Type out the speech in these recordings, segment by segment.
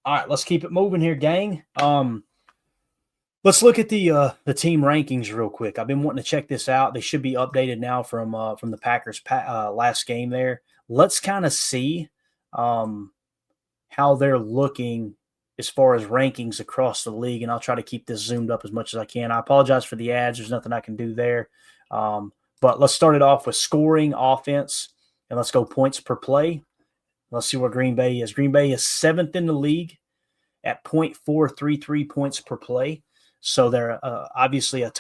All right, let's keep it moving here, gang. Let's look at the team rankings real quick. I've been wanting to check this out. They should be updated now from the Packers last game there. Let's kind of see how they're looking as far as rankings across the league, and I'll try to keep this zoomed up as much as I can. I apologize for the ads. There's nothing I can do there. But let's start it off with scoring, offense, and let's go points per play. Let's see where Green Bay is. Green Bay is 7th in the league at 0.433 points per play. So they're obviously a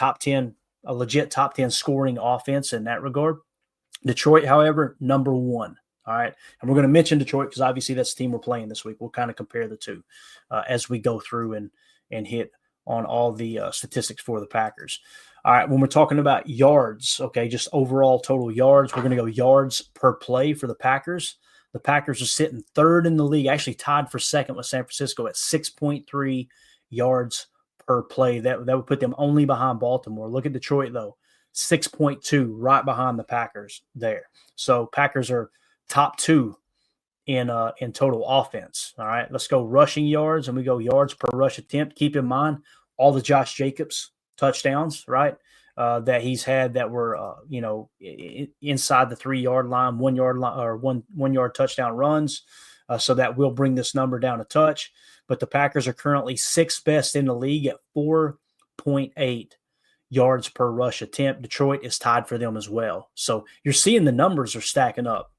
legit top 10 scoring offense in that regard. Detroit, however, number 1. All right. And we're going to mention Detroit because obviously that's the team we're playing this week. We'll kind of compare the two as we go through and hit on all the statistics for the Packers. All right. When we're talking about yards, okay, just overall total yards, we're going to go yards per play for the Packers. The Packers are sitting 3rd in the league, actually tied for 2nd with San Francisco at 6.3 yards per play. That would put them only behind Baltimore. Look at Detroit, though, 6.2, right behind the Packers there. So Packers are top 2 in total offense. All right, let's go rushing yards, and we go yards per rush attempt. Keep in mind all the Josh Jacobs touchdowns, right? That he's had that were, inside the 3-yard line, 1 yard line, or one yard touchdown runs. So that will bring this number down a touch. But the Packers are currently 6th best in the league at 4.8 yards per rush attempt. Detroit is tied for them as well. So you're seeing the numbers are stacking up.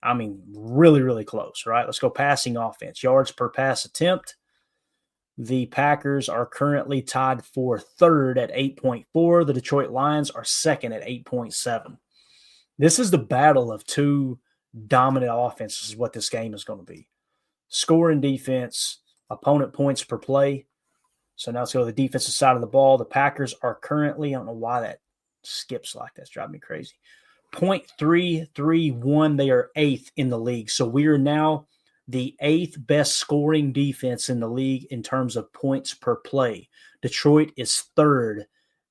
I mean, really, really close, right? Let's go passing offense. Yards per pass attempt. The Packers are currently tied for 3rd at 8.4. The Detroit Lions are 2nd at 8.7. This is the battle of two dominant offenses is what this game is going to be. Scoring defense, opponent points per play. So now let's go to the defensive side of the ball. The Packers are currently, I don't know why that skips like that. It's driving me crazy, 0.331. They are 8th in the league. So we are now the 8th best scoring defense in the league in terms of points per play. Detroit is 3rd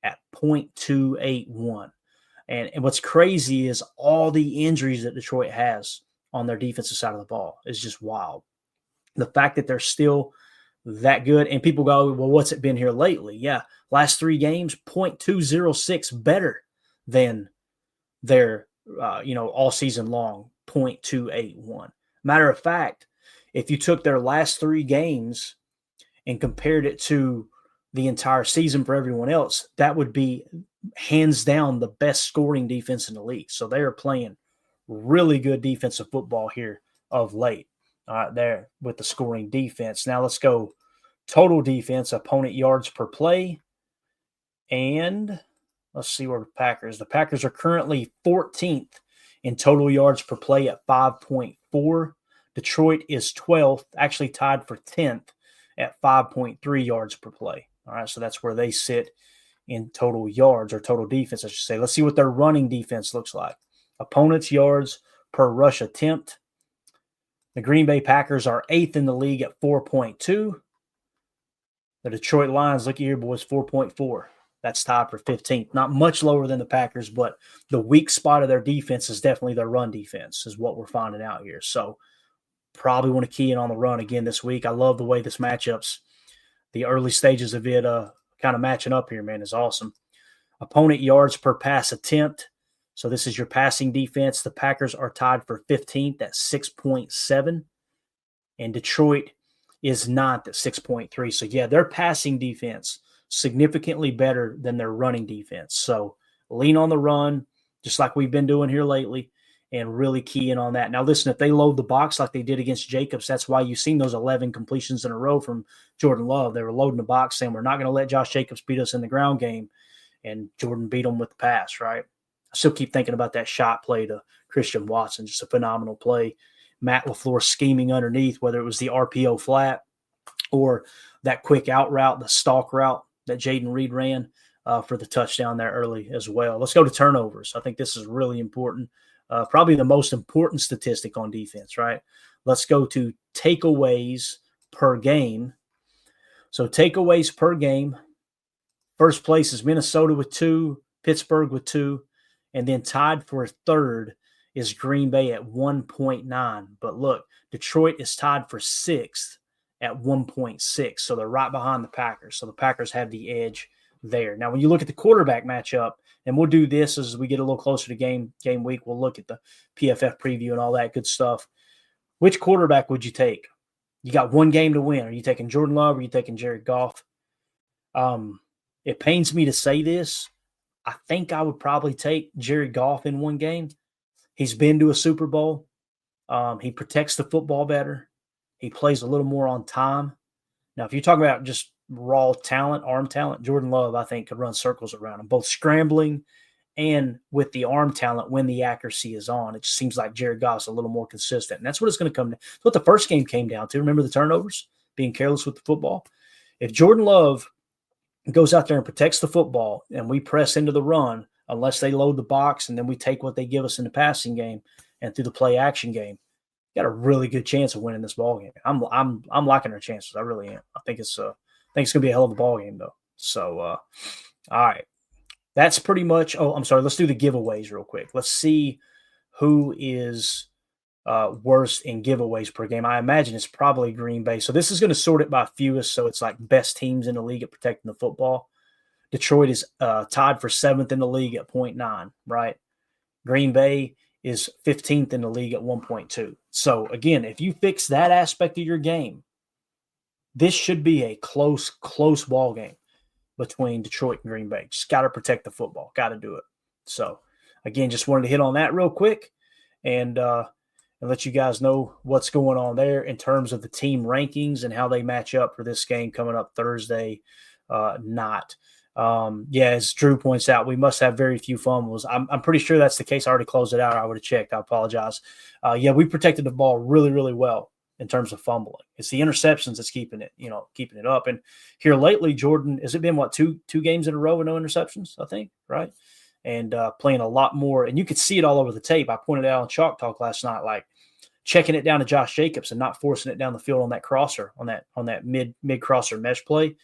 at 0.281. And what's crazy is all the injuries that Detroit has on their defensive side of the ball is just wild. The fact that they're still that good, and people go, well, what's it been here lately? Yeah, last 3 games, 0.206 better than their, all season long, 0.281. Matter of fact, if you took their last 3 games and compared it to the entire season for everyone else, that would be hands down the best scoring defense in the league. So they are playing really good defensive football here of late. All right, there with the scoring defense. Now let's go total defense, opponent yards per play. And let's see where the Packers are currently 14th in total yards per play at 5.4. Detroit is 12th, actually tied for 10th at 5.3 yards per play. All right, so that's where they sit in total yards, or total defense, I should say. Let's see what their running defense looks like. Opponents' yards per rush attempt. The Green Bay Packers are 8th in the league at 4.2. The Detroit Lions, look here, boys, 4.4. That's tied for 15th. Not much lower than the Packers, but the weak spot of their defense is definitely their run defense, is what we're finding out here. So probably want to key in on the run again this week. I love the way this matchups, the early stages of it kind of matching up here, man, is awesome. Opponent yards per pass attempt. So this is your passing defense. The Packers are tied for 15th at 6.7. And Detroit is 9th at 6.3. So, yeah, their passing defense significantly better than their running defense. So lean on the run, just like we've been doing here lately, and really key in on that. Now, listen, if they load the box like they did against Jacobs, that's why you've seen those 11 completions in a row from Jordan Love. They were loading the box, saying we're not going to let Josh Jacobs beat us in the ground game, and Jordan beat them with the pass, right? I still keep thinking about that shot play to Christian Watson, just a phenomenal play. Matt LaFleur scheming underneath, whether it was the RPO flat or that quick out route, the stalk route that Jaden Reed ran for the touchdown there early as well. Let's go to turnovers. I think this is really important. Probably the most important statistic on defense, right? Let's go to takeaways per game. So takeaways per game. First place is Minnesota with 2, Pittsburgh with 2, and then tied for 3rd is Green Bay at 1.9. But look, Detroit is tied for 6th at 1.6. So they're right behind the Packers. So the Packers have the edge there. Now, when you look at the quarterback matchup, and we'll do this as we get a little closer to game week, we'll look at the PFF preview and all that good stuff. Which quarterback would you take? You got one game to win. Are you taking Jordan Love or are you taking Jared Goff? It pains me to say this. I think I would probably take Jared Goff in one game. He's been to a Super Bowl. He protects the football better. He plays a little more on time. Now, if you're talking about just raw talent, arm talent, Jordan Love, I think, could run circles around him, both scrambling and with the arm talent when the accuracy is on. It just seems like Jared Goff's a little more consistent. And that's what it's going to come to. That's what the first game came down to. Remember the turnovers? Being careless with the football? If Jordan Love goes out there and protects the football and we press into the run, unless they load the box and then we take what they give us in the passing game and through the play action game, got a really good chance of winning this ball game. I'm liking our chances. I really am. I think it's going to be a hell of a ball game though. So, all right. That's pretty much. Oh, I'm sorry. Let's do the giveaways real quick. Let's see who is worst in giveaways per game. I imagine it's probably Green Bay. So this is going to sort it by fewest. So it's like best teams in the league at protecting the football. Detroit is tied for 7th in the league at 0.9, right? Green Bay is 15th in the league at 1.2. So again, if you fix that aspect of your game, this should be a close ball game between Detroit and Green Bay. Just got to protect the football. Got to do it. So again, just wanted to hit on that real quick and let you guys know what's going on there in terms of the team rankings and how they match up for this game coming up Thursday night. As Drew points out, we must have very few fumbles. I'm pretty sure that's the case. I already closed it out. I would have checked. I apologize. We protected the ball really, really well in terms of fumbling. It's the interceptions that's keeping it up. And here lately, Jordan, has it been two games in a row with no interceptions, I think, right? And playing a lot more. And you could see it all over the tape. I pointed out on Chalk Talk last night, like checking it down to Josh Jacobs and not forcing it down the field on that crosser, on that mid crosser mesh play.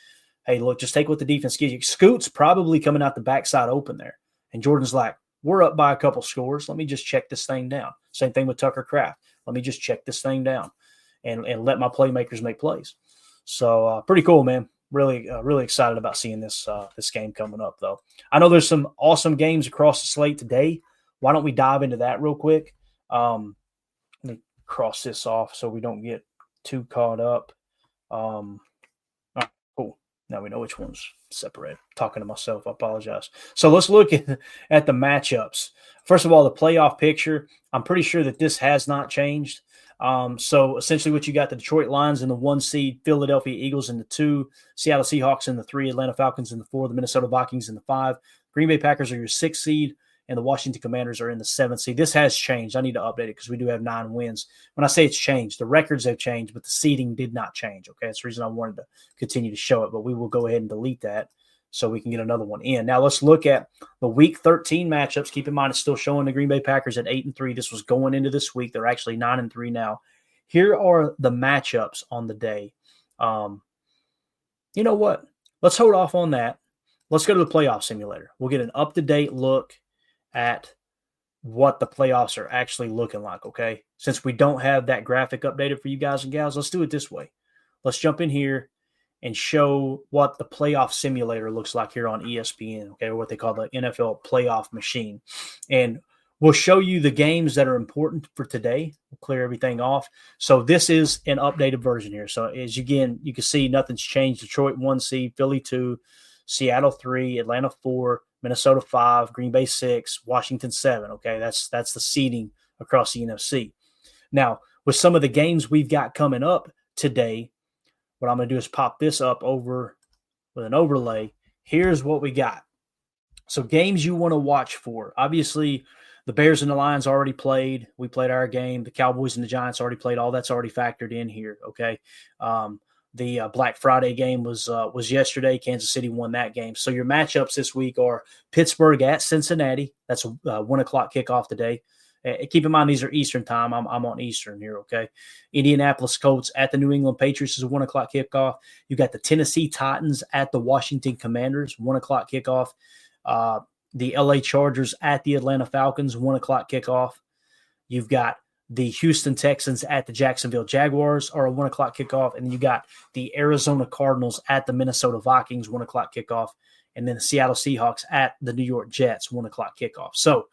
Hey, look, just take what the defense gives you. Scoot's probably coming out the backside open there. And Jordan's like, we're up by a couple scores. Let me just check this thing down. Same thing with Tucker Kraft. Let me just check this thing down and let my playmakers make plays. So pretty cool, man. Really excited about seeing this game coming up, though. I know there's some awesome games across the slate today. Why don't we dive into that real quick? Let me cross this off so we don't get too caught up. All right, cool. Now we know which one's separated. Talking to myself, I apologize. So let's look at the matchups. First of all, the playoff picture. I'm pretty sure that this has not changed. So essentially what you got, the Detroit Lions in the 1 seed, Philadelphia Eagles in the 2, Seattle Seahawks in the 3, Atlanta Falcons in the 4, the Minnesota Vikings in the 5, Green Bay Packers are your 6th seed, and the Washington Commanders are in the 7th seed. This has changed. I need to update it because we do have 9 wins. When I say it's changed, the records have changed, but the seeding did not change. Okay, that's the reason I wanted to continue to show it, but we will go ahead and delete that so we can get another one in. Now let's look at the Week 13 matchups. Keep in mind, it's still showing the Green Bay Packers at 8-3. This was going into this week. They're actually 9-3 now. Here are the matchups on the day. You know what? Let's hold off on that. Let's go to the playoff simulator. We'll get an up-to-date look at what the playoffs are actually looking like, okay? Since we don't have that graphic updated for you guys and gals, let's do it this way. Let's jump in here and show what the playoff simulator looks like here on ESPN, okay, or what they call the NFL playoff machine. And we'll show you the games that are important for today. We'll clear everything off. So this is an updated version here. So as you can see, nothing's changed. Detroit 1 seed, Philly 2, Seattle 3, Atlanta 4, Minnesota 5, Green Bay 6, Washington 7. Okay, that's the seeding across the NFC. Now, with some of the games we've got coming up today, what I'm going to do is pop this up over with an overlay. Here's what we got. So games you want to watch for. Obviously, the Bears and the Lions already played. We played our game. The Cowboys and the Giants already played. All that's already factored in here, okay? The Black Friday game was yesterday. Kansas City won that game. So your matchups this week are Pittsburgh at Cincinnati. That's a 1 o'clock kickoff today. Keep in mind, these are Eastern time. I'm on Eastern here, okay? Indianapolis Colts at the New England Patriots is a 1 o'clock kickoff. You got the Tennessee Titans at the Washington Commanders, 1 o'clock kickoff. The LA Chargers at the Atlanta Falcons, 1 o'clock kickoff. You've got the Houston Texans at the Jacksonville Jaguars are a 1 o'clock kickoff. And then you got the Arizona Cardinals at the Minnesota Vikings, 1 o'clock kickoff. And then the Seattle Seahawks at the New York Jets, 1 o'clock kickoff. So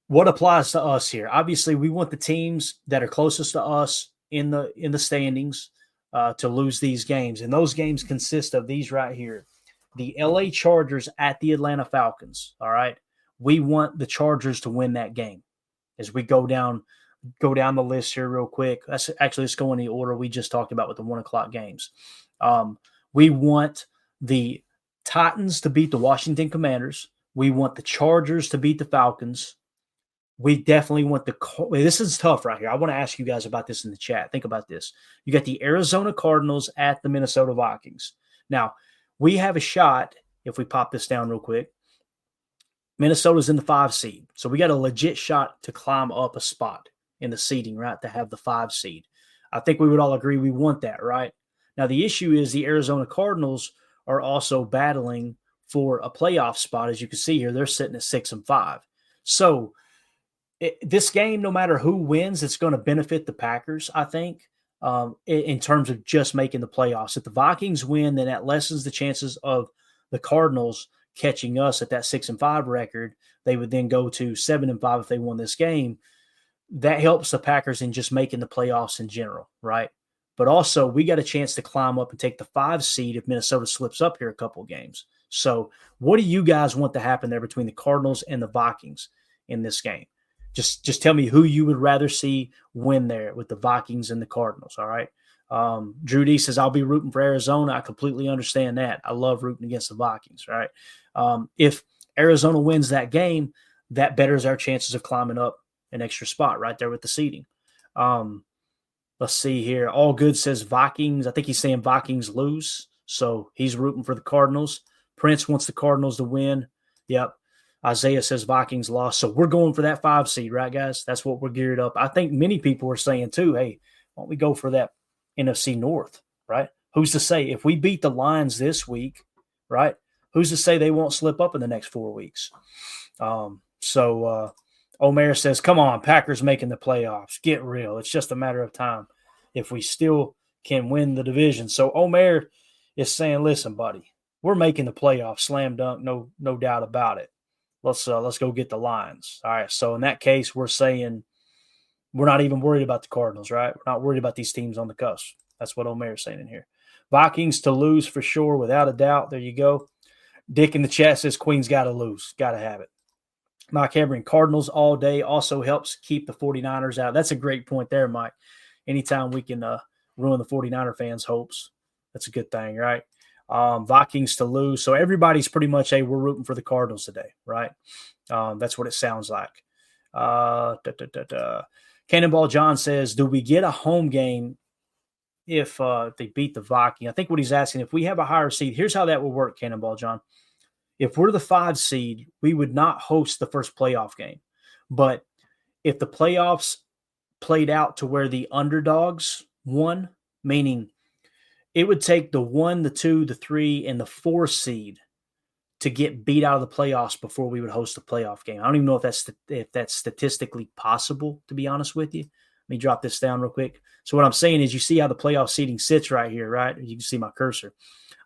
what applies to us here? Obviously, we want the teams that are closest to us in the standings to lose these games. And those games consist of these right here. The LA Chargers at the Atlanta Falcons, all right? We want the Chargers to win that game. As we go down the list here real quick. Let's go in the order we just talked about with the 1 o'clock games. We want the Titans to beat the Washington Commanders. We want the Chargers to beat the Falcons. We definitely want this is tough right here. I want to ask you guys about this in the chat. Think about this. You got the Arizona Cardinals at the Minnesota Vikings. Now, we have a shot, if we pop this down real quick. Minnesota's in the 5 seed. So we got a legit shot to climb up a spot in the seeding, right, to have the 5 seed. I think we would all agree we want that, right? Now, the issue is the Arizona Cardinals are also battling for a playoff spot. As you can see here, they're sitting at 6-5. So this game, no matter who wins, it's going to benefit the Packers, I think, in terms of just making the playoffs. If the Vikings win, then that lessens the chances of the Cardinals catching us at that 6-5 record. They would then go to 7-5 if they won this game. That helps the Packers in just making the playoffs in general, right? But also, we got a chance to climb up and take the 5 seed if Minnesota slips up here a couple of games. So what do you guys want to happen there between the Cardinals and the Vikings in this game? Just tell me who you would rather see win there with the Vikings and the Cardinals, all right? Drew D says, I'll be rooting for Arizona. I completely understand that. I love rooting against the Vikings, right? If Arizona wins that game, that betters our chances of climbing up an extra spot right there with the seeding. Let's see here. All Good says Vikings. I think he's saying Vikings lose, so he's rooting for the Cardinals. Prince wants the Cardinals to win. Yep. Isaiah says Vikings lost. So we're going for that 5 seed, right, guys? That's what we're geared up. I think many people are saying, too, hey, why don't we go for that NFC North, right? Who's to say if we beat the Lions this week, right, who's to say they won't slip up in the next 4 weeks? Omer says, come on, Packers making the playoffs. Get real. It's just a matter of time if we still can win the division. So Omer is saying, listen, buddy, we're making the playoffs. Slam dunk, no doubt about it. Let's go get the Lions. All right, so in that case, we're saying we're not even worried about the Cardinals, right? We're not worried about these teams on the cusp. That's what Omer is saying in here. Vikings to lose for sure, without a doubt. There you go. Dick in the chat says Queen's got to lose. Got to have it. Mike Hebron, Cardinals all day also helps keep the 49ers out. That's a great point there, Mike. Anytime we can ruin the 49er fans' hopes, that's a good thing, right? Vikings to lose. So everybody's pretty much, hey, we're rooting for the Cardinals today, right? That's what it sounds like. Cannonball John says, do we get a home game if they beat the Vikings? I think what he's asking, if we have a higher seed, here's how that will work, Cannonball John. If we're the 5 seed, we would not host the first playoff game. But if the playoffs played out to where the underdogs won, meaning it would take the 1, the 2, the 3, and the 4 seed to get beat out of the playoffs before we would host a playoff game. I don't even know if that's statistically possible, to be honest with you. Let me drop this down real quick. So what I'm saying is you see how the playoff seeding sits right here, right? You can see my cursor.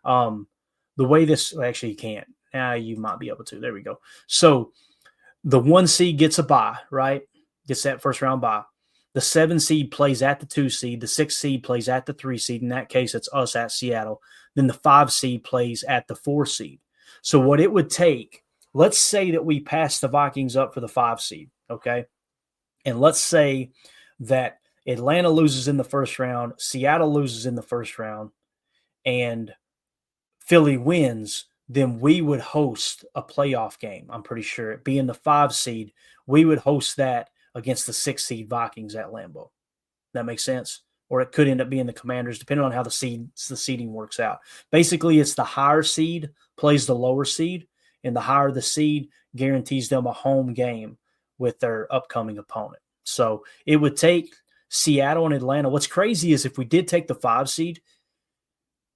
The way this – actually, you can't. You might be able to. There we go. So the 1 seed gets a bye, right? Gets that first round bye. The 7 seed plays at the 2 seed. The 6 seed plays at the 3 seed. In that case, it's us at Seattle. Then the 5 seed plays at the 4 seed. So what it would take, let's say that we pass the Vikings up for the 5 seed, okay? And let's say that Atlanta loses in the first round, Seattle loses in the first round, and Philly wins, then we would host a playoff game, I'm pretty sure. Being the 5 seed, we would host that against the 6 seed Vikings at Lambeau. That makes sense? Or it could end up being the Commanders, depending on how the seeding works out. Basically, it's the higher seed plays the lower seed, and the higher the seed guarantees them a home game with their upcoming opponent. So it would take Seattle and Atlanta. What's crazy is if we did take the 5 seed,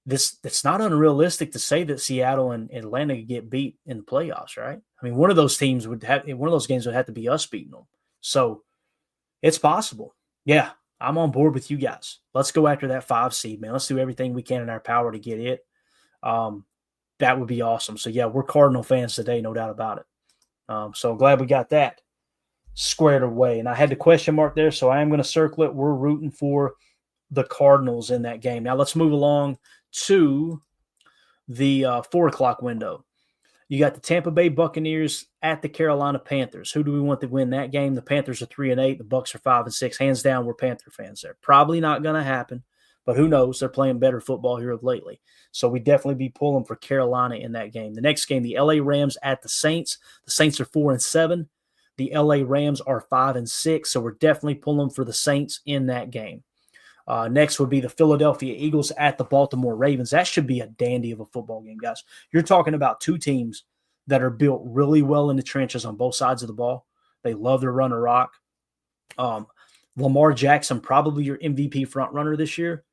it's not unrealistic to say that Seattle and Atlanta could get beat in the playoffs, right? I mean, one of those games would have to be us beating them. So It's possible. Yeah, I'm on board with you guys. Let's go after that 5 seed, man. Let's do everything we can in our power to get it. Um, that would be awesome. So, yeah, we're Cardinal fans today, no doubt about it. So glad we got that squared away. And I had the question mark there, so I am going to circle it. We're rooting for the Cardinals in that game. Now let's move along to the 4 o'clock window. You got the Tampa Bay Buccaneers at the Carolina Panthers. Who do we want to win that game? The Panthers are 3-8. The Bucs are 5-6. Hands down, we're Panther fans there. Probably not going to happen, but who knows? They're playing better football here of lately. So we definitely be pulling for Carolina in that game. The next game, the LA Rams at the Saints. The Saints are 4-7. The LA Rams are 5-6. So we're definitely pulling for the Saints in that game. Next would be the Philadelphia Eagles at the Baltimore Ravens. That should be a dandy of a football game, guys. You're talking about two teams that are built really well in the trenches on both sides of the ball. They love to run a rock. Lamar Jackson, probably your MVP front runner this year,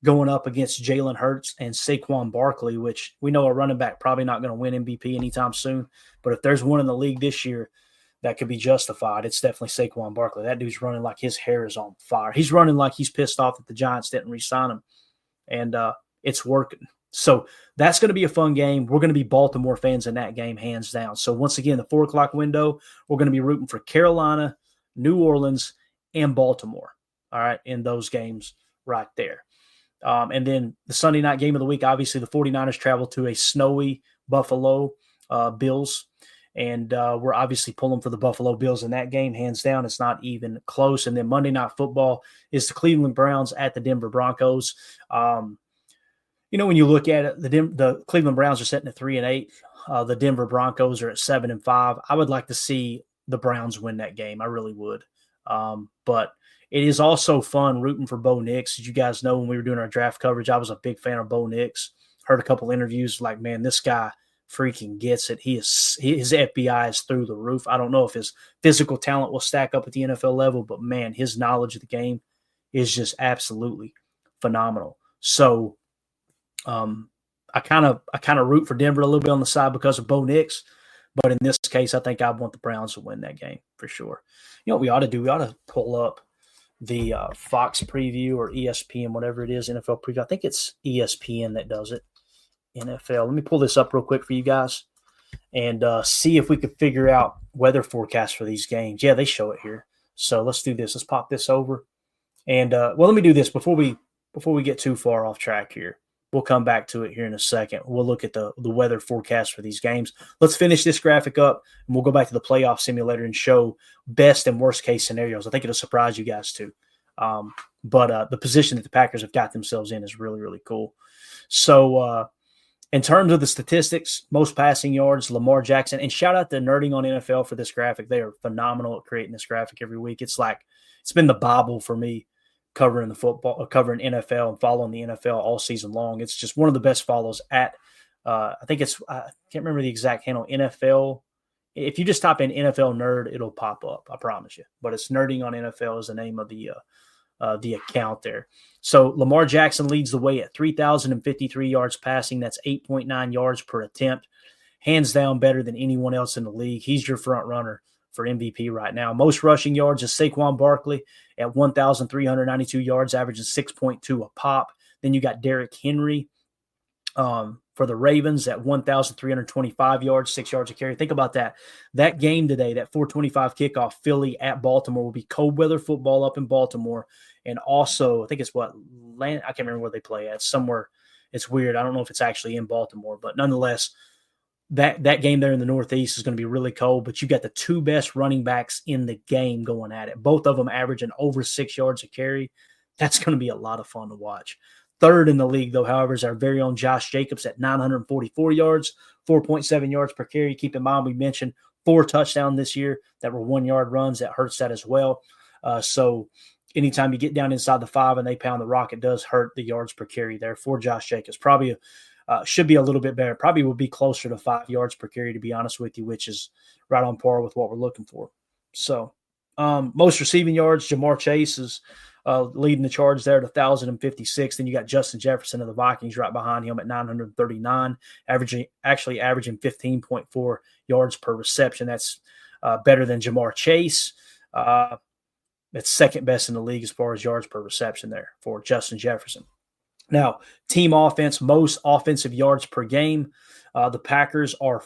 going up against Jalen Hurts and Saquon Barkley, which we know a running back probably not going to win MVP anytime soon. But if there's one in the league this year that could be justified, it's definitely Saquon Barkley. That dude's running like his hair is on fire. He's running like he's pissed off that the Giants didn't re-sign him, and it's working. So that's going to be a fun game. We're going to be Baltimore fans in that game, hands down. So once again, the 4 o'clock window, we're going to be rooting for Carolina, New Orleans, and Baltimore, all right, in those games right there. And then the Sunday night game of the week, obviously the 49ers travel to a snowy Buffalo Bills. And we're obviously pulling for the Buffalo Bills in that game, hands down. It's not even close. And then Monday Night Football is the Cleveland Browns at the Denver Broncos. When you look at it, the Cleveland Browns are sitting at 3-8. The Denver Broncos are at 7-5. I would like to see the Browns win that game. I really would. But it is also fun rooting for Bo Nix. As you guys know, when we were doing our draft coverage, I was a big fan of Bo Nix. Heard a couple interviews like, man, this guy freaking gets it. His FBI is through the roof. I don't know if his physical talent will stack up at the NFL level, but man, his knowledge of the game is just absolutely phenomenal. So I kind of root for Denver a little bit on the side because of Bo Nix, but in this case, I think I want the Browns to win that game for sure. You know what we ought to do? We ought to pull up the Fox preview or ESPN, whatever it is, NFL preview. I think it's ESPN that does it. NFL. Let me pull this up real quick for you guys and see if we could figure out weather forecasts for these games. Yeah, they show it here. So let's do this. Let's pop this over. And let me do this before we get too far off track here. We'll come back to it here in a second. We'll look at the weather forecast for these games. Let's finish this graphic up, and we'll go back to the playoff simulator and show best and worst case scenarios. I think it'll surprise you guys too. But the position that the Packers have got themselves in is really, really cool. So in terms of the statistics, most passing yards, Lamar Jackson, and shout out to Nerding on NFL for this graphic. They are phenomenal at creating this graphic every week. It's been the Bible for me covering the football, covering NFL and following the NFL all season long. It's just one of the best follows at, I can't remember the exact handle, NFL. If you just type in NFL nerd, it'll pop up. I promise you. But it's Nerding on NFL is the name of the account there. So Lamar Jackson leads the way at 3,053 yards passing. That's 8.9 yards per attempt. Hands down better than anyone else in the league. He's your front runner for MVP right now. Most rushing yards is Saquon Barkley at 1,392 yards, averaging 6.2 a pop. Then you got Derrick Henry for the Ravens at 1,325 yards, 6 yards a carry. Think about that. That game today, that 4:25 kickoff, Philly at Baltimore, will be cold weather football up in Baltimore. And also, I think it's I can't remember where they play at. Somewhere, it's weird. I don't know if it's actually in Baltimore, but nonetheless, that game there in the Northeast is going to be really cold. But you got the two best running backs in the game going at it. Both of them averaging over 6 yards a carry. That's going to be a lot of fun to watch. Third in the league, though, however, is our very own Josh Jacobs at 944 yards, 4.7 yards per carry. Keep in mind, we mentioned 4 touchdowns this year that were 1-yard runs. That hurts that as well. So anytime you get down inside the 5 and they pound the rock, it does hurt the yards per carry there for Josh Jacobs. Probably should be a little bit better. Probably will be closer to 5 yards per carry, to be honest with you, which is right on par with what we're looking for. So most receiving yards, Jamar Chase is leading the charge there at 1,056. Then you got Justin Jefferson of the Vikings right behind him at 939, averaging 15.4 yards per reception. That's better than Jamar Chase. It's second best in the league as far as yards per reception there for Justin Jefferson. Now, team offense, most offensive yards per game. The Packers are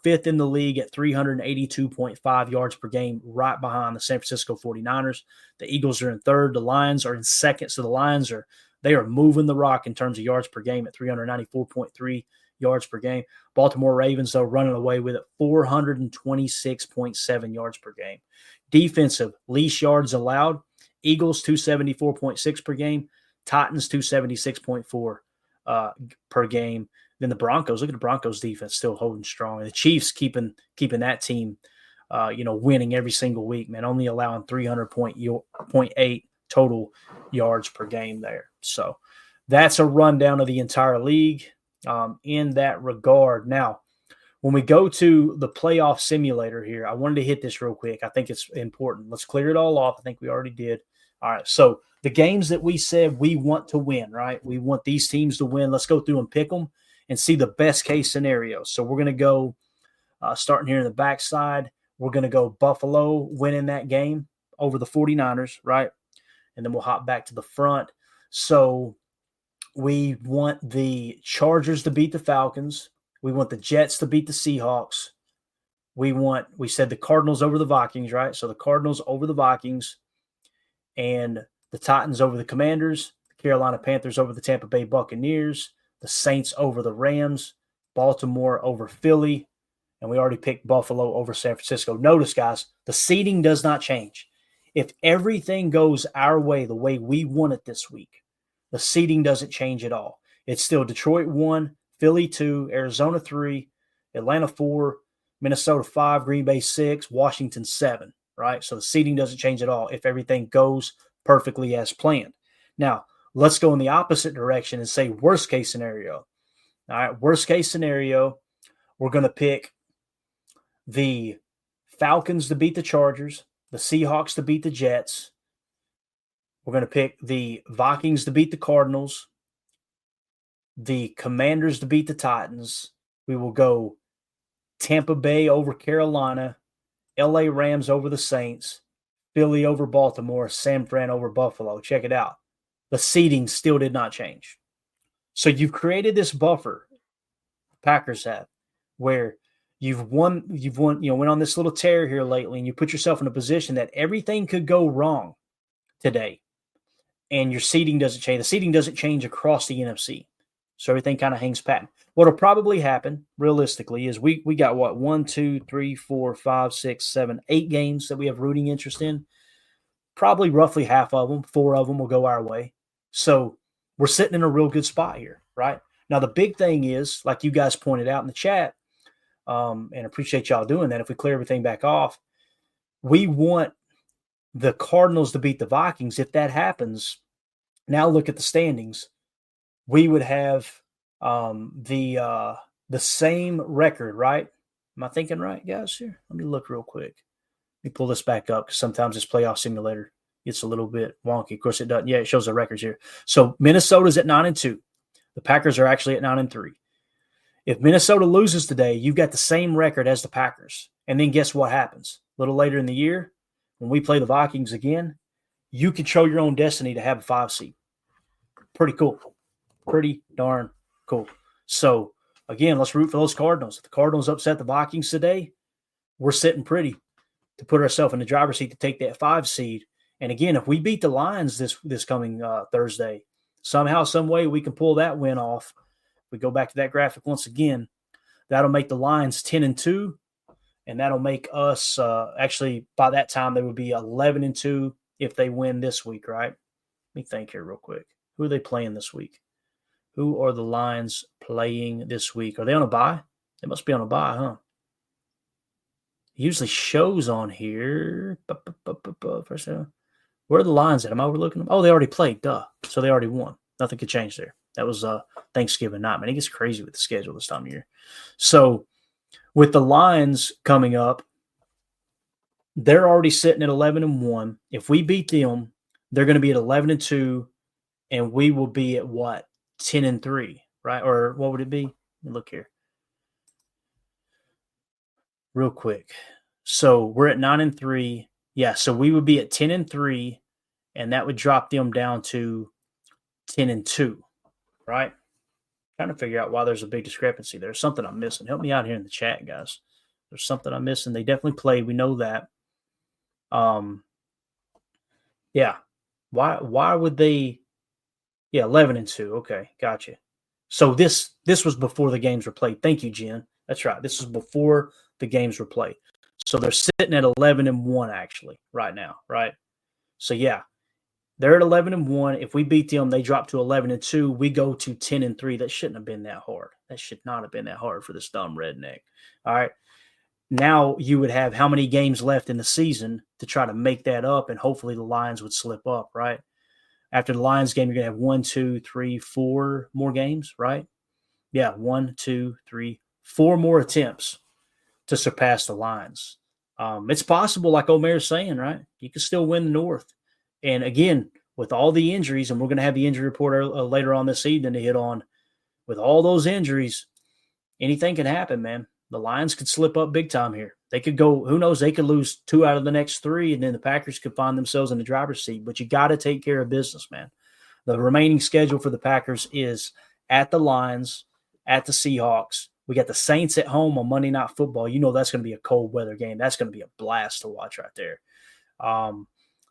fifth in the league at 382.5 yards per game, right behind the San Francisco 49ers. The Eagles are in third. The Lions are in second. So the Lions are moving the rock in terms of yards per game at 394.3 yards per game. Baltimore Ravens, though, running away with it, 426.7 yards per game. Defensive, least yards allowed. Eagles, 274.6 per game. Titans, 276.4 per game. Then the Broncos, look at the Broncos defense still holding strong. And the Chiefs keeping that team, winning every single week, man, only allowing 300.8 total yards per game there. So that's a rundown of the entire league in that regard. Now, when we go to the playoff simulator here, I wanted to hit this real quick. I think it's important. Let's clear it all off. I think we already did. All right, so the games that we said we want to win, right? We want these teams to win. Let's go through and pick them and see the best case scenario. So we're going to go starting here in the backside. We're going to go Buffalo winning that game over the 49ers, right? And then we'll hop back to the front. So we want the Chargers to beat the Falcons. We want the Jets to beat the Seahawks. We said the Cardinals over the Vikings, right? So the Cardinals over the Vikings. And the Titans over the Commanders, the Carolina Panthers over the Tampa Bay Buccaneers, the Saints over the Rams, Baltimore over Philly, and we already picked Buffalo over San Francisco. Notice, guys, the seeding does not change. If everything goes our way, the way we want it this week, the seeding doesn't change at all. It's still Detroit 1, Philly 2, Arizona 3, Atlanta 4, Minnesota 5, Green Bay 6, Washington 7. Right? So the seeding doesn't change at all if everything goes perfectly as planned. Now, let's go in the opposite direction and say worst case scenario. All right, worst case scenario, we're going to pick the Falcons to beat the Chargers, the Seahawks to beat the Jets. We're going to pick the Vikings to beat the Cardinals, the Commanders to beat the Titans. We will go Tampa Bay over Carolina, LA Rams over the Saints, Philly over Baltimore, San Fran over Buffalo. Check it out. The seeding still did not change. So you've created this buffer, Packers have, where you've won, went on this little tear here lately, and you put yourself in a position that everything could go wrong today. And your seeding doesn't change. The seeding doesn't change across the NFC. So everything kind of hangs patent. What'll probably happen, realistically, is we got what, 1, 2, 3, 4, 5, 6, 7, 8 games that we have rooting interest in. Probably roughly half of them, 4 of them will go our way. So we're sitting in a real good spot here, right? Now the big thing is, like you guys pointed out in the chat, and appreciate y'all doing that. If we clear everything back off, we want the Cardinals to beat the Vikings. If that happens, now look at the standings. We would have the same record, right? Am I thinking right, guys? Here, let me look real quick. Let me pull this back up because sometimes this playoff simulator gets a little bit wonky. Of course, it doesn't. Yeah, it shows the records here. So Minnesota's at 9-2. The Packers are actually at 9-3. If Minnesota loses today, you've got the same record as the Packers. And then guess what happens? A little later in the year, when we play the Vikings again, you control your own destiny to have a 5 seed. Pretty cool. Pretty darn cool. So, again, let's root for those Cardinals. If the Cardinals upset the Vikings today, we're sitting pretty to put ourselves in the driver's seat to take that 5 seed. And, again, if we beat the Lions this coming Thursday, somehow, some way we can pull that win off. If we go back to that graphic once again, that'll make the Lions 10-2, and that'll make us actually by that time they would be 11-2 if they win this week, right? Let me think here real quick. Who are they playing this week? Who are the Lions playing this week? Are they on a bye? They must be on a bye, huh? It usually shows on here. Where are the Lions at? Am I overlooking them? Oh, they already played. Duh. So they already won. Nothing could change there. That was Thanksgiving night. Man, it gets crazy with the schedule this time of year. So with the Lions coming up, they're already sitting at 11-1. If we beat them, they're going to be at 11-2, and we will be at what? 10-3, right? Or what would it be? Let me look here real quick. So we're at 9-3. Yeah, so we would be at 10-3, and that would drop them down to 10-2, right? Trying to figure out why there's a big discrepancy. There's something I'm missing. Help me out here in the chat, guys. There's something I'm missing. They definitely played. We know that. Yeah. Why would they? Yeah, 11-2. Okay, gotcha. So this was before the games were played. Thank you, Jen. That's right. This is before the games were played. So they're sitting at 11-1 actually right now, right? So yeah, they're at 11-1. If we beat them, they drop to 11-2. We go to 10-3. That shouldn't have been that hard. That should not have been that hard for this dumb redneck. All right. Now you would have how many games left in the season to try to make that up, and hopefully the Lions would slip up, right? After the Lions game, you're going to have 1, 2, 3, 4 more games, right? Yeah, 1, 2, 3, 4 more attempts to surpass the Lions. It's possible, like Omer's saying, right? You can still win the North. And again, with all the injuries, and we're going to have the injury report later on this evening to hit on, with all those injuries, anything can happen, man. The Lions could slip up big time here. They could go, who knows, they could lose 2 out of the next 3, and then the Packers could find themselves in the driver's seat. But you got to take care of business, man. The remaining schedule for the Packers is at the Lions, at the Seahawks. We got the Saints at home on Monday Night Football. You know that's going to be a cold weather game. That's going to be a blast to watch right there.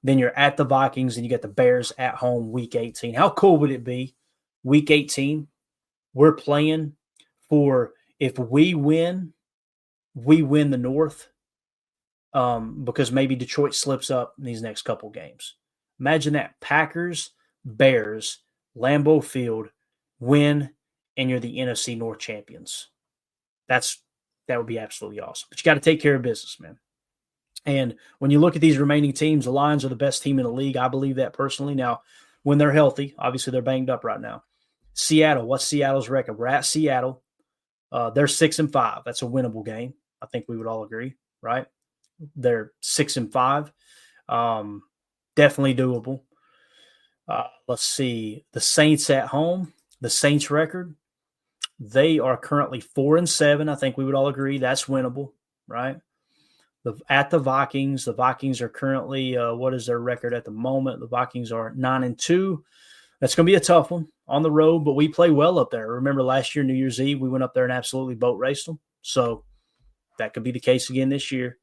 Then you're at the Vikings, and you got the Bears at home Week 18. How cool would it be? Week 18, we're playing for, if we win the North, because maybe Detroit slips up in these next couple games. Imagine that. Packers, Bears, Lambeau Field, win, and you're the NFC North champions. That would be absolutely awesome. But you got to take care of business, man. And when you look at these remaining teams, the Lions are the best team in the league. I believe that personally. Now, when they're healthy, obviously they're banged up right now. Seattle, what's Seattle's record? We're at Seattle. They're 6-5. That's a winnable game. I think we would all agree, right? They're 6-5. Definitely doable. Let's see. The Saints at home. The Saints record. They are currently 4-7. I think we would all agree that's winnable, right? At the Vikings are currently, what is their record at the moment? The Vikings are 9-2. That's going to be a tough one on the road, but we play well up there. Remember last year, New Year's Eve, we went up there and absolutely boat raced them. So that could be the case again this year.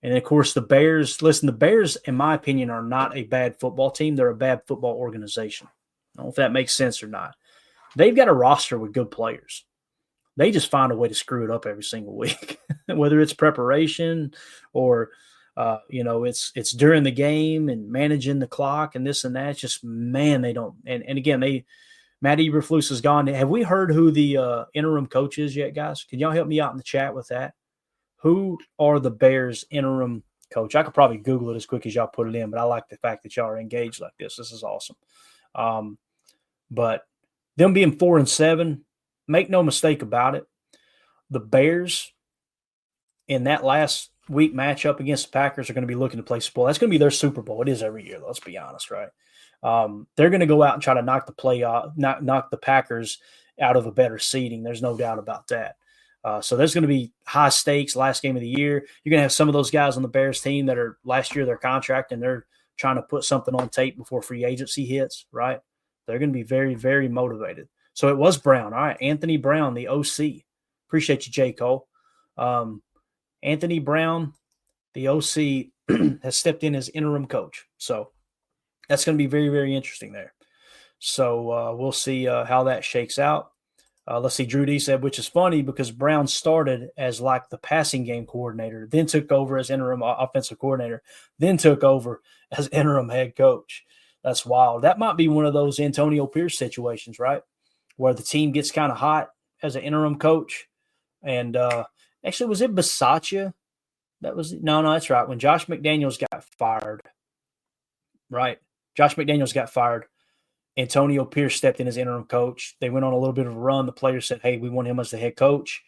And of course, the Bears, listen, the Bears, in my opinion, are not a bad football team. They're a bad football organization. I don't know if that makes sense or not. They've got a roster with good players. They just find a way to screw it up every single week, whether it's preparation or, it's during the game and managing the clock and this and that. It's just, man, they don't. And again, Matt Eberflus is gone. Have we heard who the interim coach is yet, guys? Can y'all help me out in the chat with that? Who are the Bears interim coach? I could probably Google it as quick as y'all put it in, but I like the fact that y'all are engaged like this. This is awesome. But them being 4-7, make no mistake about it. The Bears in that last week matchup against the Packers are going to be looking to play Super Bowl. That's going to be their Super Bowl. It is every year, let's be honest, right? They're going to go out and try to knock the Packers out of a better seeding. There's no doubt about that. So there's going to be high stakes last game of the year. You're going to have some of those guys on the Bears team that are last year their contract and they're trying to put something on tape before free agency hits, right? They're going to be very, very motivated. So it was Brown. All right, Anthony Brown, the OC. Appreciate you, J. Cole. Anthony Brown, the OC, has stepped in as interim coach. So that's going to be very, very interesting there. So we'll see how that shakes out. Let's see, Drew D said, which is funny because Brown started as like the passing game coordinator, then took over as interim offensive coordinator, then took over as interim head coach. That's wild. That might be one of those Antonio Pierce situations, right? Where the team gets kind of hot as an interim coach. And actually, was it Bisaccia? No, that's right. When Josh McDaniels got fired, right? Josh McDaniels got fired. Antonio Pierce stepped in as interim coach. They went on a little bit of a run. The players said, hey, we want him as the head coach.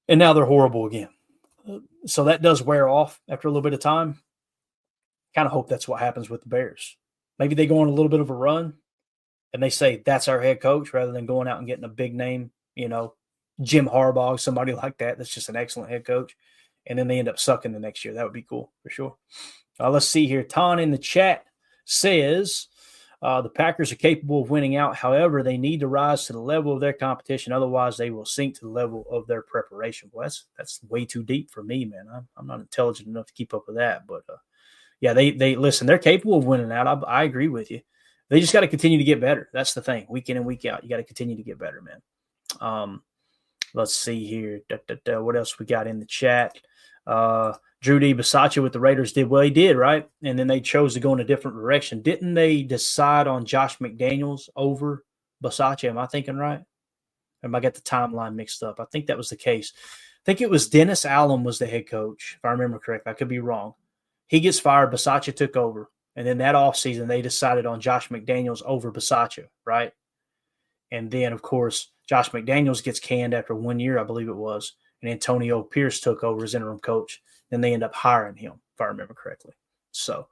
And now they're horrible again. So that does wear off after a little bit of time. Kind of hope that's what happens with the Bears. Maybe they go on a little bit of a run and they say, that's our head coach, rather than going out and getting a big name, Jim Harbaugh, somebody like that. That's just an excellent head coach. and then they end up sucking the next year. That would be cool for sure. Let's see here. Ton in the chat says the Packers are capable of winning out. However, they need to rise to the level of their competition. Otherwise, they will sink to the level of their preparation. Well, that's way too deep for me, man. I'm not intelligent enough to keep up with that. But yeah, they listen. They're capable of winning out. I agree with you. They just got to continue to get better. That's the thing. Week in and week out, you got to continue to get better, man. Let's see here. What else we got in the chat? Drew D. Bisaccia with the Raiders did well. He did, right? And then they chose to go in a different direction. Didn't they decide on Josh McDaniels over Bisaccia? Am I thinking right? Or am I got the timeline mixed up? I think that was the case. I think it was Dennis Allen was the head coach, if I remember correctly. I could be wrong. He gets fired. Bisaccia took over. And then that offseason, they decided on Josh McDaniels over Bisaccia, right? And then, of course, Josh McDaniels gets canned after 1 year, I believe it was. And Antonio Pierce took over as interim coach. Then they end up hiring him, if I remember correctly. So,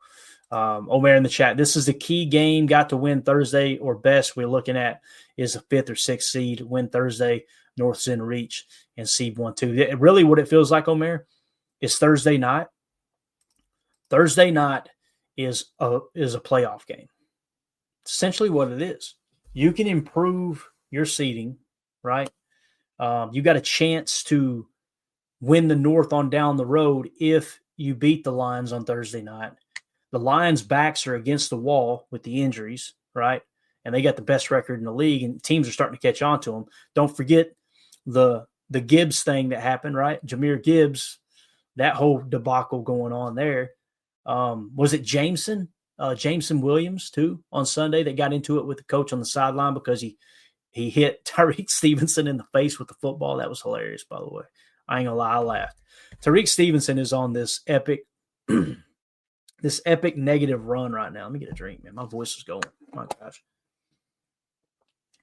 Omer in the chat, this is the key game. Got to win Thursday or best. We're looking at is a 5th or 6th seed. Win Thursday, North's in reach, and seed 1-2. Really what it feels like, Omer, is Thursday night. Thursday night is a playoff game. It's essentially what it is. You can improve your seeding, right? You got a chance to win the North on down the road if you beat the Lions on Thursday night. The Lions' backs are against the wall with the injuries, right? And they got the best record in the league, and teams are starting to catch on to them. Don't forget the Gibbs thing that happened, right? Jahmyr Gibbs, that whole debacle going on there. Was it Jameson Williams, too, on Sunday that got into it with the coach on the sideline because he hit Tyreek Stevenson in the face with the football? That was hilarious, by the way. I ain't gonna lie, I laughed. Tyreek Stevenson is on this epic negative run right now. Let me get a drink, man. My voice is going. My gosh.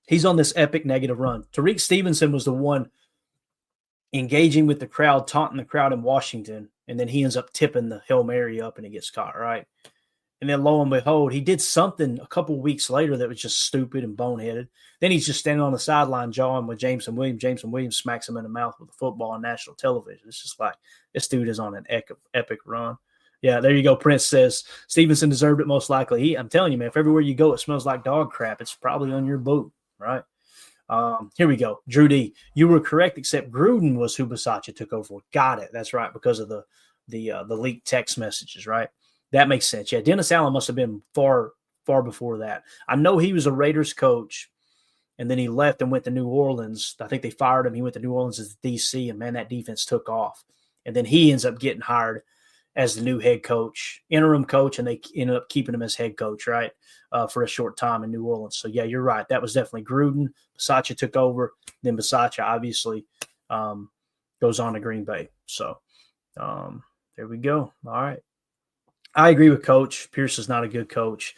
He's on this epic negative run. Tyreek Stevenson was the one engaging with the crowd, taunting the crowd in Washington, and then he ends up tipping the Hail Mary up and it gets caught, right? And then lo and behold, he did something a couple weeks later that was just stupid and boneheaded. Then he's just standing on the sideline jawing with Jameson Williams. Jameson Williams smacks him in the mouth with a football on national television. It's just like, this dude is on an epic run. Yeah, there you go. Prince says Stevenson deserved it most likely. I'm telling you, man, if everywhere you go it smells like dog crap, it's probably on your boot, right? Here we go. Drew D, you were correct, except Gruden was who Bisaccia took over. Got it. That's right, because of the leaked text messages, right? That makes sense. Yeah, Dennis Allen must have been far before that. I know he was a Raiders coach, and then he left and went to New Orleans. I think they fired him. He went to New Orleans as the DC, and, man, that defense took off. And then he ends up getting hired as the new head coach, interim coach, and they ended up keeping him as head coach, right, for a short time in New Orleans. So, yeah, you're right. That was definitely Gruden. Bisaccia took over. Then Bisaccia obviously goes on to Green Bay. So, there we go. All right. I agree with Coach. Pierce is not a good coach.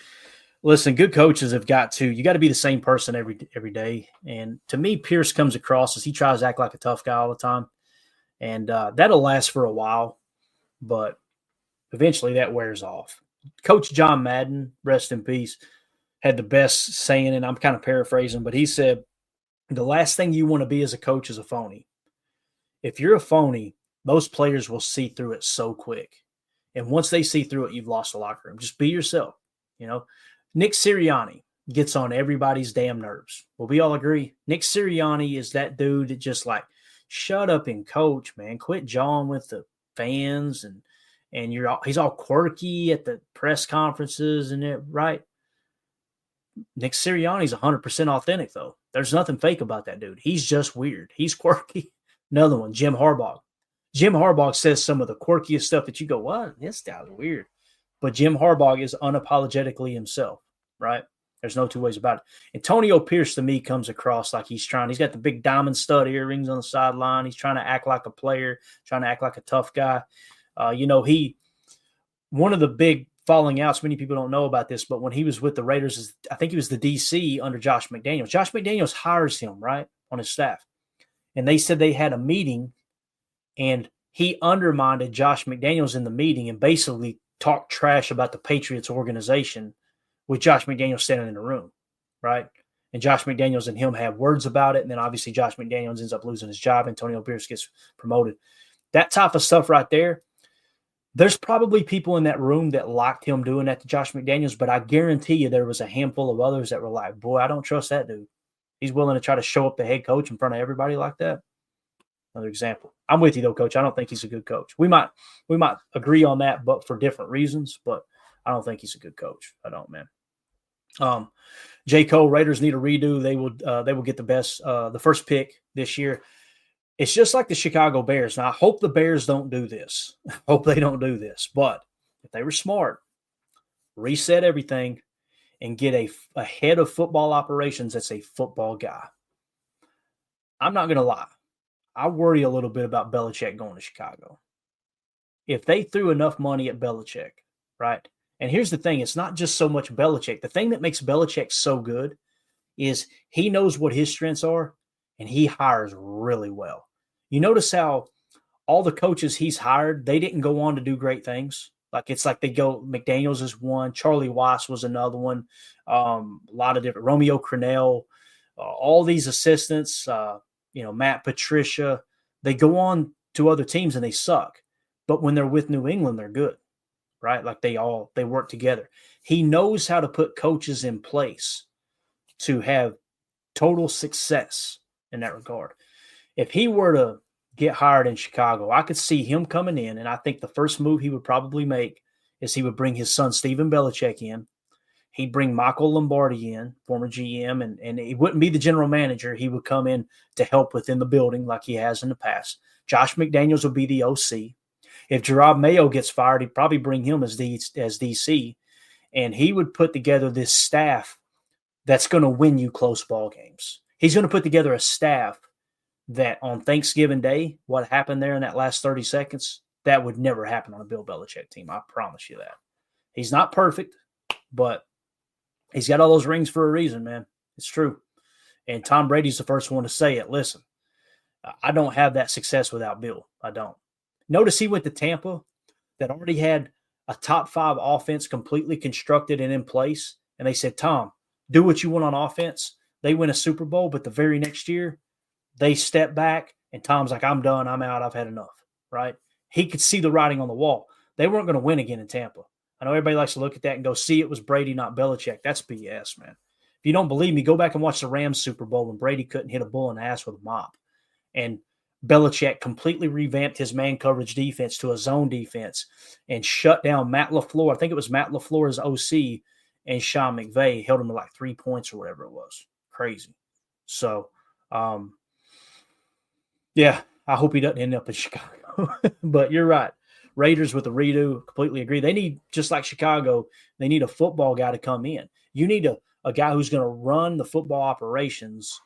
Listen, good coaches you got to be the same person every day. And to me, Pierce comes across as he tries to act like a tough guy all the time. And that'll last for a while, but eventually that wears off. Coach John Madden, rest in peace, had the best saying, and I'm kind of paraphrasing, but he said, the last thing you want to be as a coach is a phony. If you're a phony, most players will see through it so quick. And once they see through it, you've lost the locker room. Just be yourself. You know, Nick Sirianni gets on everybody's damn nerves. Well, we all agree. Nick Sirianni is that dude that just like, shut up and coach, man. Quit jawing with the fans and he's all quirky at the press conferences and it, right? Nick Sirianni's 100% authentic though. There's nothing fake about that dude. He's just weird. He's quirky. Another one, Jim Harbaugh. Jim Harbaugh says some of the quirkiest stuff that you go, what? This guy's weird. But Jim Harbaugh is unapologetically himself, right? There's no two ways about it. Antonio Pierce, to me, comes across like he's got the big diamond stud earrings on the sideline. He's trying to act like a player, trying to act like a tough guy. One of the big falling outs, many people don't know about this, but when he was with the Raiders, I think he was the DC under Josh McDaniels. Josh McDaniels hires him, right, on his staff. And they said they had a meeting, and he undermined Josh McDaniels in the meeting and basically talked trash about the Patriots organization with Josh McDaniels standing in the room, right? And Josh McDaniels and him have words about it, and then obviously Josh McDaniels ends up losing his job. Antonio Pierce gets promoted. That type of stuff right there, there's probably people in that room that liked him doing that to Josh McDaniels, but I guarantee you there was a handful of others that were like, boy, I don't trust that dude. He's willing to try to show up the head coach in front of everybody like that. Another example. I'm with you though, coach. I don't think he's a good coach. We might agree on that, but for different reasons. But I don't think he's a good coach. I don't, man. J. Cole, Raiders need a redo. They will get the first pick this year. It's just like the Chicago Bears. Now, I hope the Bears don't do this. I hope they don't do this. But if they were smart, reset everything and get a head of football operations that's a football guy. I'm not going to lie. I worry a little bit about Belichick going to Chicago. If they threw enough money at Belichick, right? And here's the thing. It's not just so much Belichick. The thing that makes Belichick so good is he knows what his strengths are, and he hires really well. You notice how all the coaches he's hired, they didn't go on to do great things. Like it's like they go, McDaniels is one, Charlie Weiss was another one, a lot of different, Romeo Crennel, all these assistants, Matt Patricia, they go on to other teams and they suck. But when they're with New England, they're good, right? Like they work together. He knows how to put coaches in place to have total success in that regard. If he were to get hired in Chicago, I could see him coming in, and I think the first move he would probably make is he would bring his son Stephen Belichick in. He'd bring Michael Lombardi in, former GM, and he wouldn't be the general manager. He would come in to help within the building like he has in the past. Josh McDaniels would be the OC. If Gerard Mayo gets fired, he'd probably bring him as DC, and he would put together this staff that's going to win you close ball games. He's going to put together a staff that on Thanksgiving Day, what happened there in that last 30 seconds, that would never happen on a Bill Belichick team. I promise you that. He's not perfect, but he's got all those rings for a reason, man. It's true. And Tom Brady's the first one to say it. Listen, I don't have that success without Bill. I don't. Notice he went to Tampa that already had a top 5 offense completely constructed and in place. And they said, Tom, do what you want on offense. They win a Super Bowl, but the very next year, they step back, and Tom's like, I'm done. I'm out. I've had enough, right? He could see the writing on the wall. They weren't going to win again in Tampa. I know everybody likes to look at that and go, see, it was Brady, not Belichick. That's BS, man. If you don't believe me, go back and watch the Rams Super Bowl when Brady couldn't hit a bull in the ass with a mop. And Belichick completely revamped his man coverage defense to a zone defense and shut down Matt LaFleur. I think it was Matt LaFleur's OC, and Sean McVay held him to like 3 points or whatever it was. Crazy. So, yeah, I hope he doesn't end up in Chicago. But you're right. Raiders with a redo, completely agree. They need, just like Chicago, they need a football guy to come in. You need a guy who's going to run the football operations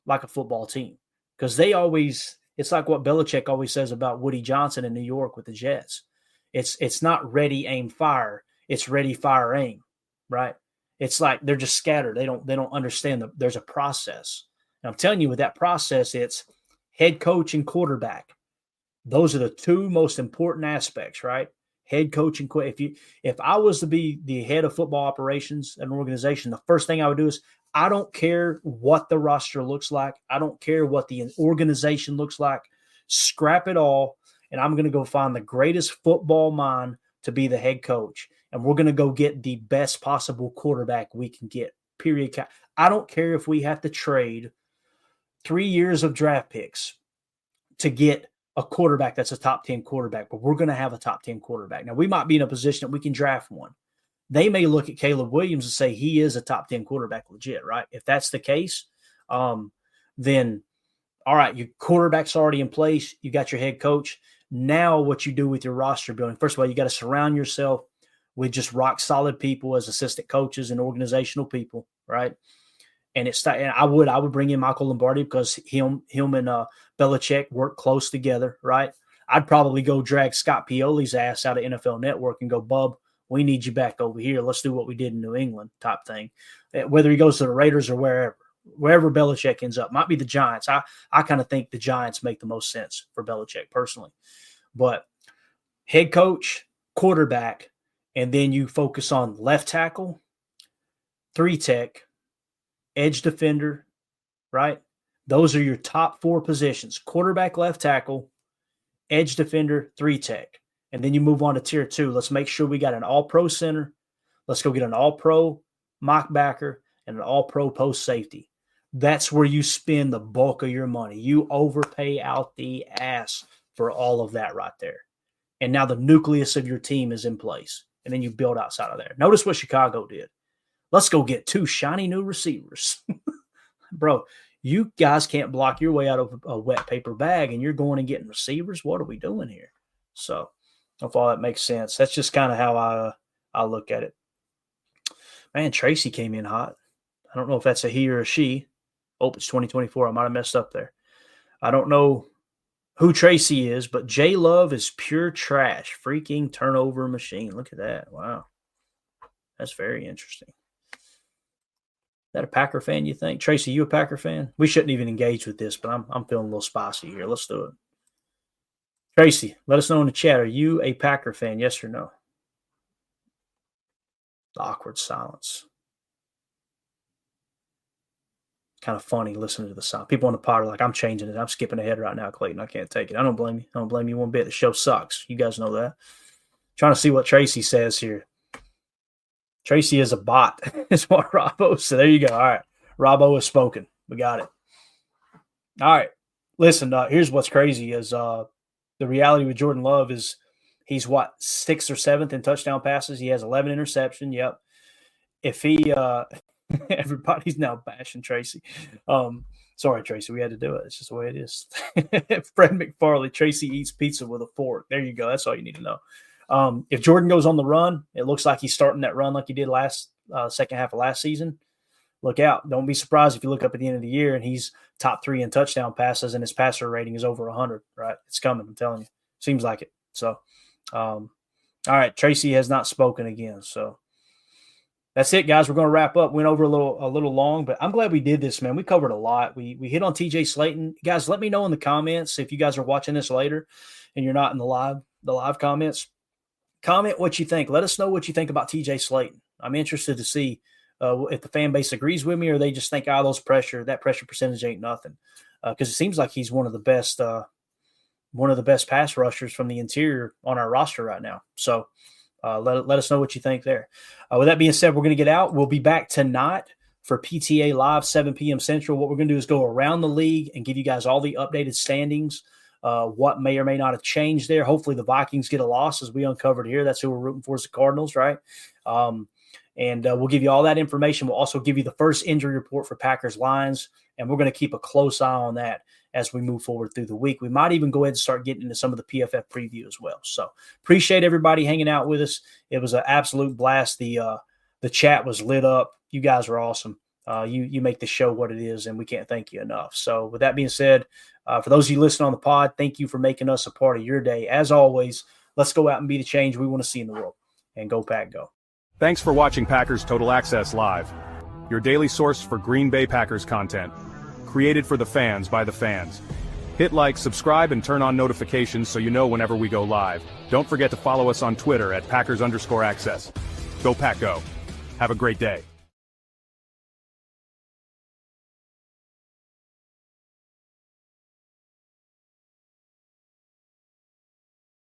like a football team. Because it's like what Belichick always says about Woody Johnson in New York with the Jets. It's not ready, aim, fire. It's ready, fire, aim, right? It's like they're just scattered. They don't understand there's a process. And I'm telling you, with that process, it's head coach and quarterback. Those are the 2 most important aspects, right? Head coach and if I was to be the head of football operations at an organization, the first thing I would do is I don't care what the roster looks like. I don't care what the organization looks like. Scrap it all, and I'm going to go find the greatest football mind to be the head coach, and we're going to go get the best possible quarterback we can get, period. I don't care if we have to trade 3 years of draft picks to get a quarterback that's a top 10 quarterback, but we're going to have a top 10 quarterback. Now, we might be in a position that we can draft one. They may look at Caleb Williams and say he is a top 10 quarterback legit, right? If that's the case, then, all right, your quarterback's already in place. You got your head coach. Now what you do with your roster building, first of all, you got to surround yourself with just rock-solid people as assistant coaches and organizational people, right? And I would bring in Michael Lombardi because him and Belichick work close together, right? I'd probably go drag Scott Pioli's ass out of NFL Network and go, Bub, we need you back over here. Let's do what we did in New England type thing. Whether he goes to the Raiders or wherever Belichick ends up. Might be the Giants. I kind of think the Giants make the most sense for Belichick personally. But head coach, quarterback, and then you focus on left tackle, 3 tech, edge defender, right? Those are your top 4 positions: quarterback, left tackle, edge defender, 3-tech. And then you move on to tier 2. Let's make sure we got an all-pro center. Let's go get an all-pro mock backer and an all-pro post safety. That's where you spend the bulk of your money. You overpay out the ass for all of that right there. And now the nucleus of your team is in place. And then you build outside of there. Notice what Chicago did. Let's go get 2 shiny new receivers. Bro, you guys can't block your way out of a wet paper bag, and you're going and getting receivers? What are we doing here? So, if all that makes sense. That's just kind of how I look at it. Man, Tracy came in hot. I don't know if that's a he or a she. Oh, it's 2024. I might have messed up there. I don't know who Tracy is, but J Love is pure trash. Freaking turnover machine. Look at that. Wow. That's very interesting. Is that a Packer fan, you think? Tracy, you a Packer fan? We shouldn't even engage with this, but I'm feeling a little spicy here. Let's do it. Tracy, let us know in the chat. Are you a Packer fan? Yes or no? Awkward silence. Kind of funny listening to the sound. People on the pod are like, I'm changing it. I'm skipping ahead right now, Clayton. I can't take it. I don't blame you. I don't blame you one bit. The show sucks. You guys know that. Trying to see what Tracy says here. Tracy is a bot, is what Robbo said. There you go. All right. Robbo has spoken. We got it. All right. Listen, here's what's crazy is the reality with Jordan Love is he's what, 6th or 7th in touchdown passes. He has 11 interception. Yep. If he everybody's now bashing Tracy. Sorry, Tracy, we had to do it. It's just the way it is. Fred McFarley, Tracy eats pizza with a fork. There you go. That's all you need to know. If Jordan goes on the run, it looks like he's starting that run like he did second half of last season. Look out. Don't be surprised if you look up at the end of the year and he's top 3 in touchdown passes and his passer rating is over 100, right? It's coming, I'm telling you. Seems like it. So, all right, Tracy has not spoken again, so that's it, guys. We're going to wrap up. Went over a little long, but I'm glad we did this, man. We covered a lot. We hit on TJ Slayton. Guys, let me know in the comments if you guys are watching this later and you're not in the live comments. Comment what you think. Let us know what you think about TJ Slayton. I'm interested to see if the fan base agrees with me or they just think, that pressure percentage ain't nothing. Because it seems like he's one of the best pass rushers from the interior on our roster right now. So, let us know what you think there. With that being said, we're going to get out. We'll be back tonight for PTA Live, 7 p.m. Central. What we're going to do is go around the league and give you guys all the updated standings, what may or may not have changed there. Hopefully the Vikings get a loss, as we uncovered here. That's who we're rooting for, is the Cardinals, right? And we'll give you all that information. We'll also give you the first injury report for Packers Lions, and we're going to keep a close eye on that as we move forward through the week. We might even go ahead and start getting into some of the PFF preview as well. So appreciate everybody hanging out with us. It was an absolute blast. The chat was lit up. You guys are awesome. You make the show what it is, and we can't thank you enough. So with that being said, for those of you listening on the pod, thank you for making us a part of your day. As always, let's go out and be the change we want to see in the world. And go Pack, go. Thanks for watching Packers Total Access Live, your daily source for Green Bay Packers content. Created for the fans by the fans. Hit like, subscribe, and turn on notifications so you know whenever we go live. Don't forget to follow us on Twitter at Packers_Access. Go Pack, go. Have a great day.